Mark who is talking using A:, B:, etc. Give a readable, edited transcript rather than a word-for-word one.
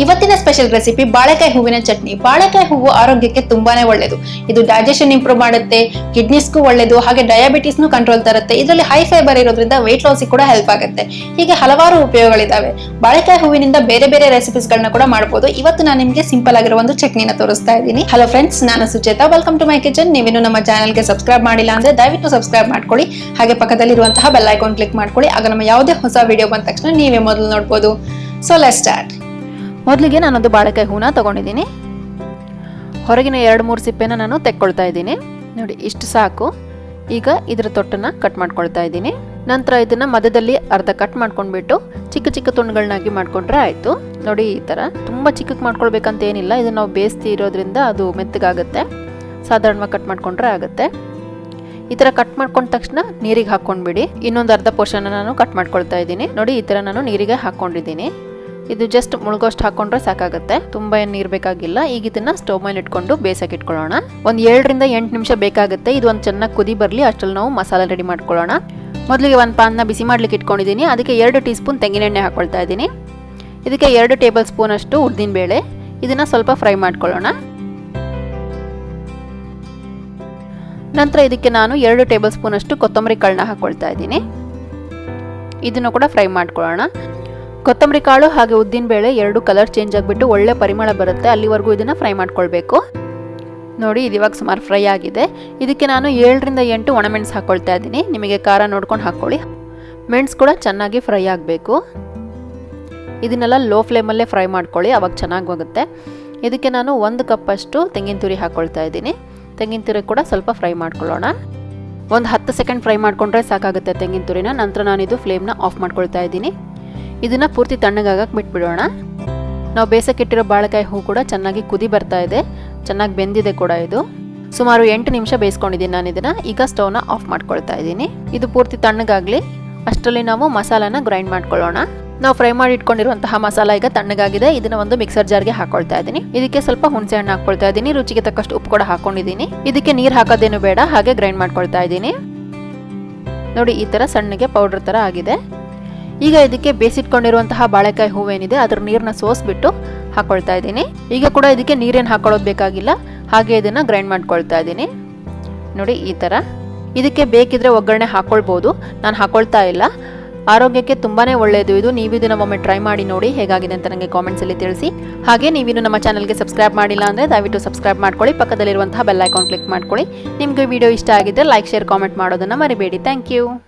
A: ಇವತ್ತಿನ special recipe ಬಾಳೆಕಾಯಿ ಹೂವಿನ ಚಟ್ನಿ. ಬಾಳೆಕಾಯಿ ಹೂವು ಆರೋಗ್ಯಕ್ಕೆ ತುಂಬಾನೇ ಒಳ್ಳೇದು. ಇದು ಡೈಜೆಷನ್ ಇಂಪ್ರೂವ್ ಮಾಡುತ್ತೆ, ಕಿಡ್ನಿಸ್ಗೂ ಒಳ್ಳೇದು, ಹಾಗೆ ಡಯಾಬಿಟಿಸ್ನು ಕಂಟ್ರೋಲ್ ತರುತ್ತೆ. ಇದರಲ್ಲಿ ಹೈ ಫೈಬರ್ ಇರೋದ್ರಿಂದ weight loss ಕೂಡ ಹೆಲ್ಪ್ ಆಗುತ್ತೆ. ಹೀಗೆ ಹಲವಾರು ಉಪಯೋಗಗಳಿದಾವೆ. ಬಾಳೆಕಾಯಿ ಹೂವಿನಿಂದ ಬೇರೆ ಬೇರೆ ರೆಸಿಪೀಸ್ ಗಳನ್ನ ಕೂಡ ಮಾಡಬಹುದು. ಇವತ್ತು ನಾನು ನಿಮಗೆ ಸಿಂಪಲ್ ಆಗಿರೋ ಒಂದು ಚಟ್ನಿನ ತೋರಿಸ್ತಾ ಇದ್ದೀನಿ. ಹಲೋ ಫ್ರೆಂಡ್ಸ್, ನಾನು Sucheta. Welcome to my kitchen. ನೀವಿನ್ನು ನಮ್ಮ ಚಾನೆಲ್ಗೆ ಸಬ್ಸ್ಕ್ರೈಬ್ ಮಾಡಿಲ್ಲ ಅಂದ್ರೆ ದಯವಿಟ್ಟು ಸಬ್ಸ್ಕ್ರೈಬ್ ಮಾಡ್ಕೊಳ್ಳಿ. ಹಾಗೆ ಪಕ್ಕದಲ್ಲಿರುವಂತಹ ಬೆಲ್ ಐಕಾನ್ ಕ್ಲಿಕ್ ಮಾಡ್ಕೊಳ್ಳಿ. ಆಗ ನಮ್ಮ ಯಾವುದೇ ಹೊಸ ವಿಡಿಯೋ ಬಂದ ತಕ್ಷಣ ನೀವೇ ಮೊದಲು ನೋಡಬಹುದು. So let's start. ಮೊದಲಿಗೆ ನಾನೊಂದು ಬಾಳೆಕಾಯಿ ಹೂನ ತಗೊಂಡಿದ್ದೀನಿ. ಹೊರಗಿನ 2-3 ಸಿಪ್ಪೆನ ನಾನು ತೆಕ್ಕೊಳ್ತಾ ಇದ್ದೀನಿ. ನೋಡಿ, ಇಷ್ಟು ಸಾಕು. ಈಗ ಇದರ ತೊಟ್ಟನ್ನ ಕಟ್ ಮಾಡ್ಕೊಳ್ತಾ ಇದ್ದೀನಿ. ನಂತರ ಇದನ್ನ ಮಧ್ಯದಲ್ಲಿ ಅರ್ಧ ಕಟ್ ಮಾಡ್ಕೊಂಡ್ಬಿಟ್ಟು ಚಿಕ್ಕ ಚಿಕ್ಕ ತುಂಡುಗಳನ್ನಾಗಿ ಮಾಡ್ಕೊಂಡ್ರೆ ಆಯ್ತು. ನೋಡಿ, ಈ ತರ ತುಂಬಾ ಚಿಕ್ಕಕ್ಕೆ ಮಾಡ್ಕೊಳ್ಬೇಕಂತ ಏನಿಲ್ಲ. ಇದನ್ನ ನಾವು ಬೇಯಿಸ್ತಿ ಇರೋದ್ರಿಂದ ಅದು ಮೆತ್ತಗಾಗುತ್ತೆ. ಸಾಧಾರಣವಾಗಿ ಕಟ್ ಮಾಡ್ಕೊಂಡ್ರೆ ಆಗುತ್ತೆ. ಈ ತರ ಕಟ್ ಮಾಡ್ಕೊಂಡ ತಕ್ಷಣ ನೀರಿಗೆ ಹಾಕೊಂಡ್ಬಿಡಿ. ಇನ್ನೊಂದು ಅರ್ಧ ಪೋರ್ಷನ್ ನಾನು ಕಟ್ ಮಾಡ್ಕೊಳ್ತಾ ಇದ್ದೀನಿ. ನೋಡಿ, ಈ ತರ ನಾನು ನೀರಿಗೆ ಹಾಕೊಂಡಿದ್ದೀನಿ. ಇದು ಜಸ್ಟ್ ಮುಳುಗೋಷ್ಟು ಹಾಕೊಂಡ್ರೆ ಸಾಕಾಗುತ್ತೆ. ತುಂಬಾ ಏನು ನೀರು ಬೇಕಾಗಿಲ್ಲ. ಈಗ ಇದನ್ನ ಸ್ಟವ್ ಮೇಲೆ ಇಟ್ಕೊಂಡು ಬೇಯಿಸಕ್ಕೆ ಇಟ್ಕೊಳ್ಳೋಣ. ಒಂದು 7ರಿಂದ 8 ನಿಮಿಷ ಬೇಕಾಗುತ್ತೆ. ಇದು ಒಂದು ಚೆನ್ನಾಗಿ ಕುದಿ ಬರಲಿ. ಅಷ್ಟರಲ್ಲಿ ನಾವು ಮಸಾಲೆ ರೆಡಿ ಮಾಡ್ಕೊಳ್ಳೋಣ. ಮೊದಲಿಗೆ ಒಂದು ಪಾನ್ನ ಬಿಸಿ ಮಾಡ್ಲಿಕ್ಕೆ ಇಟ್ಕೊಂಡಿದ್ದೀನಿ. ಅದಕ್ಕೆ 2 ಟೀ ಸ್ಪೂನ್ ತೆಂಗಿನೆಣ್ಣೆ ಹಾಕೊಳ್ತಾ ಇದ್ದೀನಿ. ಇದಕ್ಕೆ 2 ಟೇಬಲ್ ಸ್ಪೂನ್ ಅಷ್ಟು ಉದ್ದಿನ ಬೇಳೆ. ಇದನ್ನ ಸ್ವಲ್ಪ ಫ್ರೈ ಮಾಡ್ಕೊಳ್ಳೋಣ. ನಂತರ ಇದಕ್ಕೆ ನಾನು 2 ಟೇಬಲ್ ಸ್ಪೂನ್ ಅಷ್ಟು ಕೊತ್ತಂಬರಿ ಕಾಳನ್ನ ಹಾಕೊಳ್ತಾ ಇದ್ದೀನಿ. ಇದನ್ನು ಕೂಡ ಫ್ರೈ ಮಾಡ್ಕೊಳ್ಳೋಣ. ಕೊತ್ತಂಬರಿ ಕಾಳು ಹಾಗೆ ಉದ್ದಿನ ಬೇಳೆ 2 ಕಲರ್ ಚೇಂಜ್ ಆಗಿಬಿಟ್ಟು ಒಳ್ಳೆ ಪರಿಮಳ ಬರುತ್ತೆ. ಅಲ್ಲಿವರೆಗೂ ಇದನ್ನ ಫ್ರೈ ಮಾಡ್ಕೊಳ್ಬೇಕು. ನೋಡಿ, ಇದು ಇವಾಗ ಸುಮಾರು ಫ್ರೈ ಆಗಿದೆ. ಇದಕ್ಕೆ ನಾನು 7ರಿಂದ 8 ಒಣಮೆಣಸು ಹಾಕೊಳ್ತಾ ಇದ್ದೀನಿ. ನಿಮಗೆ ಖಾರ ನೋಡ್ಕೊಂಡು ಹಾಕೊಳ್ಳಿ. ಮೆಣಸು ಕೂಡ ಚೆನ್ನಾಗಿ ಫ್ರೈ ಆಗಬೇಕು. ಇದನ್ನೆಲ್ಲ ಲೋ ಫ್ಲೇಮಲ್ಲೇ ಫ್ರೈ ಮಾಡ್ಕೊಳ್ಳಿ, ಅವಾಗ ಚೆನ್ನಾಗಿ ಹೋಗುತ್ತೆ. ಇದಕ್ಕೆ ನಾನು 1 ಕಪ್ ಅಷ್ಟು ತೆಂಗಿನ ತುರಿ ಹಾಕೊಳ್ತಾ ಇದ್ದೀನಿ. ತೆಂಗಿನ ತುರಿ ಕೂಡ ಸ್ವಲ್ಪ ಫ್ರೈ ಮಾಡ್ಕೊಳ್ಳೋಣ. ಒಂದು 10 ಸೆಕೆಂಡ್ ಫ್ರೈ ಮಾಡ್ಕೊಂಡ್ರೆ ಸಾಕಾಗುತ್ತೆ ತೆಂಗಿನ ತುರಿನ. ನಂತರ ನಾನಿದು ಫ್ಲೇಮ್ನ ಆಫ್ ಮಾಡ್ಕೊಳ್ತಾ ಇದ್ದೀನಿ. ಇದನ್ನ ಪೂರ್ತಿ ತಣ್ಣಗಾಗಕ್ಕೆ ಬಿಟ್ಬಿಡೋಣ. ನಾವು ಬೇಯಿಸಕ್ಕಿಟ್ಟಿರೋ ಬಾಳೆಕಾಯಿ ಹೂ ಕೂಡ ಚೆನ್ನಾಗಿ ಕುದಿ ಬರ್ತಾ ಇದೆ. ಚೆನ್ನಾಗಿ ಬೆಂದಿದೆ ಕೂಡ. ಇದು ಸುಮಾರು 8 ನಿಮಿಷ ಬೇಯಿಸ್ಕೊಂಡಿದ್ದೀನಿ ನಾನು ಇದನ್ನ. ಈಗ ಸ್ಟವ್ನ ಆಫ್ ಮಾಡ್ಕೊಳ್ತಾ ಇದ್ದೀನಿ. ಇದು ಪೂರ್ತಿ ತಣ್ಣಗಾಗ್ಲಿ. ಅಷ್ಟರಲ್ಲಿ ನಾವು ಮಸಾಲಾನ ಗ್ರೈಂಡ್ ಮಾಡ್ಕೊಳ್ಳೋಣ. ನಾವು ಫ್ರೈ ಮಾಡಿ ಇಟ್ಕೊಂಡಿರುವಂತಹ ಮಸಾಲ ಈಗ ತಣ್ಣಗಾಗಿದೆ. ಇದನ್ನ ಒಂದು ಮಿಕ್ಸರ್ ಜಾರ್ಗೆ ಹಾಕೊಳ್ತಾ ಇದ್ದೀನಿ. ಇದಕ್ಕೆ ಸ್ವಲ್ಪ ಹುಣಸೆ ಹಣ್ಣು ಹಾಕೊಳ್ತಾ ಇದ್ದೀನಿ. ರುಚಿಗೆ ತಕ್ಕಷ್ಟು ಉಪ್ಪು ಕೂಡ ಹಾಕೊಂಡಿದ್ದೀನಿ. ಇದಕ್ಕೆ ನೀರು ಹಾಕೋದೇನು ಬೇಡ, ಹಾಗೆ ಗ್ರೈಂಡ್ ಮಾಡ್ಕೊಳ್ತಾ ಇದ್ದೀನಿ. ನೋಡಿ, ಈ ತರ ಸಣ್ಣಗೆ ಪೌಡರ್ ತರ ಆಗಿದೆ. ಈಗ ಇದಕ್ಕೆ ಬೇಯಿಸಿಟ್ಕೊಂಡಿರುವಂತಹ ಬಾಳೆಕಾಯಿ ಹೂವೇನಿದೆ ಅದರ ನೀರನ್ನ ಸೋಸ್ಬಿಟ್ಟು ಹಾಕೊಳ್ತಾ ಇದ್ದೀನಿ. ಈಗ ಕೂಡ ಇದಕ್ಕೆ ನೀರೇನು ಹಾಕೊಳ್ಳೋದು ಬೇಕಾಗಿಲ್ಲ, ಹಾಗೆ ಇದನ್ನ ಗ್ರೈಂಡ್ ಮಾಡ್ಕೊಳ್ತಾ ಇದ್ದೀನಿ. ನೋಡಿ, ಈ ತರ. ಇದಕ್ಕೆ ಬೇಕಿದ್ರೆ ಒಗ್ಗರಣೆ ಹಾಕೊಳ್ಬಹುದು. ನಾನು ಹಾಕೊಳ್ತಾ ಇಲ್ಲ. ಆರೋಗ್ಯಕ್ಕೆ ತುಂಬಾನೇ ಒಳ್ಳೆಯದು ಇದು. ನೀವು ಇದನ್ನ ಒಮ್ಮೆ ಟ್ರೈ ಮಾಡಿ ನೋಡಿ ಹೇಗಾಗಿದೆ ಅಂತ ನನಗೆ ಕಾಮೆಂಟ್ಸ್ ಅಲ್ಲಿ ತಿಳಿಸಿ. ಹಾಗೆ ನೀವಿನ್ನು ನಮ್ಮ ಚಾನಲ್ಗೆ ಸಬ್ಸ್ಕ್ರೈಬ್ ಮಾಡಿಲ್ಲ ಅಂದ್ರೆ ದಯವಿಟ್ಟು ಸಬ್ಸ್ಕ್ರೈಬ್ ಮಾಡ್ಕೊಳ್ಳಿ. ಪಕ್ಕದಲ್ಲಿರುವಂತಹ ಬೆಲ್ ಐಕಾನ್ ಕ್ಲಿಕ್ ಮಾಡ್ಕೊಳ್ಳಿ. ನಿಮ್ಗೆ ವಿಡಿಯೋ ಇಷ್ಟ ಆಗಿದ್ರೆ ಲೈಕ್, ಶೇರ್, ಕಾಮೆಂಟ್ ಮಾಡೋದನ್ನ ಮರಿಬೇಡಿ. Thank you.